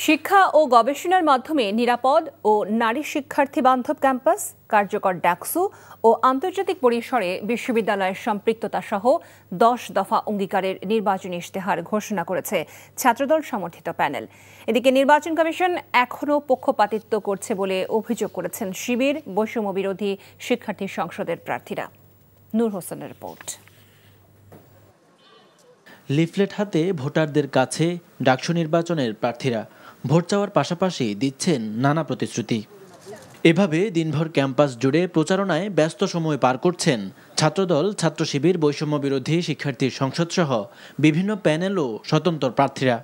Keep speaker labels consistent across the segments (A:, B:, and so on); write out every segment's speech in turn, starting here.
A: শিক্ষা ও গবেষণার মাধ্যমে নিরাপদ ও নারী শিক্ষার্থী বান্ধব ক্যাম্পাস, কার্যকর ডাকসু ও আন্তর্জাতিক পরিসরে বিশ্ববিদ্যালয়ের সম্পৃক্ততা সহ 10 দফা অঙ্গীকারের নির্বাচনী ইশতেহার ঘোষণা করেছে ছাত্রদল সমর্থিত প্যানেল। এদিকে নির্বাচন কমিশন এখনও পক্ষপাতিত্ব করছে বলে অভিযোগ করেছেন শিবির, বৈষম্য বিরোধী শিক্ষার্থী সংসদের প্রার্থীরা। নূর হোসেনের রিপোর্ট।
B: লিফলেট হাতে ভোটারদের কাছে ডাকসু নির্বাচনের প্রার্থীরা ভোট চাওয়ার পাশাপাশি দিচ্ছেন নানা প্রতিশ্রুতি। এভাবে দিনভর ক্যাম্পাস জুড়ে প্রচারণায় ব্যস্ত সময় পার করছেন ছাত্রদল, ছাত্র শিবির, বৈষম্য বিরোধী শিক্ষার্থী সংসদ সহ বিভিন্ন প্যানেল ও স্বতন্ত্র প্রার্থীরা।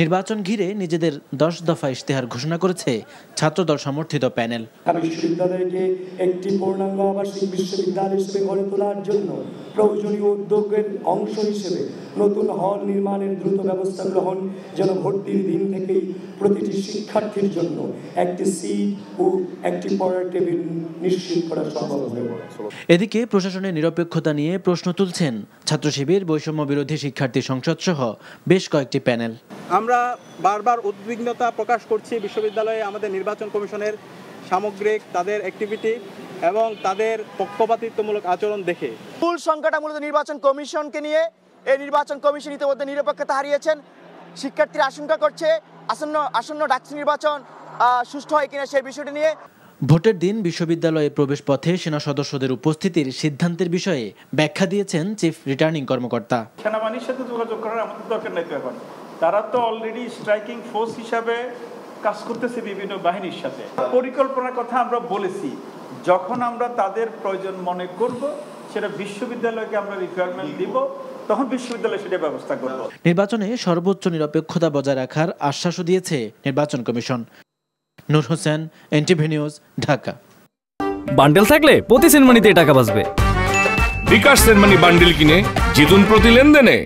B: নির্বাচন ঘিরে নিজেদের 10 দফা ইশতেহার ঘোষণা করেছে ছাত্রদল সমর্থিত প্যানেল।
C: বিশ্ববিদ্যালয়কে একটি পূর্ণাঙ্গ আবাসিক বিশ্ববিদ্যালয় হিসেবে গড়ে তোলার জন্য প্রয়োজনীয় উদ্যোগের অংশ হিসেবে নতুন হল নির্মাণের দ্রুত ব্যবস্থা গ্রহণ, যেন ভর্তির দিন থেকেই প্রতিটি শিক্ষার্থীর জন্য একটি সিট ও একটি পড়ার টেবিল নিশ্চিত করা সম্ভব হবে।
B: এদিকে প্রশাসনের নিরপেক্ষতা নিয়ে প্রশ্ন তুলছেন ছাত্র শিবির, বৈষম্য বিরোধী শিক্ষার্থী সংসদ সহ বেশ কয়েকটি প্যানেল।
D: আমরা বারবার উদ্বিগ্নতা প্রকাশ করছি বিশ্ববিদ্যালয়ে আমাদের নির্বাচন কমিশনের সামগ্রিক তাদের অ্যাক্টিভিটি এবং তাদের পক্ষপাতিত্বমূলক আচরণ দেখে।
E: মূল সংখ্যাটা মূলত নির্বাচন কমিশনকে নিয়ে। এই নির্বাচন কমিশন ইতিমধ্যে নিরপেক্ষতা হারিয়েছেন। শিক্ষার্থীরা আশঙ্কা করছে আসন্ন ডাকসু নির্বাচন সুষ্ঠু হয় কিনা সেই বিষয়টি নিয়ে।
B: ভোটের দিন বিশ্ববিদ্যালয়ে প্রবেশ পথে সেনা সদস্যদের উপস্থিতির সিদ্ধান্তের বিষয়ে ব্যাখ্যা দিয়েছেন চিফ রিটার্নিং কর্মকর্তা।
F: সেনাবাহিনীর সাথে যোগাযোগ করার আমাদের দরকার নাই তো এখন, তারা তো অলরেডি স্ট্রাইকিং ফোর্স হিসাবে কাজ করতেছে বিভিন্ন বাহিনীর সাথে। পরিকল্পনার কথা আমরা বলেছি, যখন আমরা তাদের প্রয়োজন মনে করব সেটা বিশ্ববিদ্যালয়কে আমরা রিকোয়ারমেন্ট দিব, তখন বিশ্ববিদ্যালয় সেটা ব্যবস্থা করব।
B: নির্বাচনে সর্বোচ্চ নিরপেক্ষতা বজায় রাখার আশ্বাসও দিয়েছে নির্বাচন কমিশন। Noor Hossain, NTV news, Dhaka.
G: Bundle থাকলে প্রতি সেনমানিতে টাকা বাঁচবে।
H: বিকাশ সেনমানি বান্ডেল কিনে জিতুন প্রতি লেনদেনে।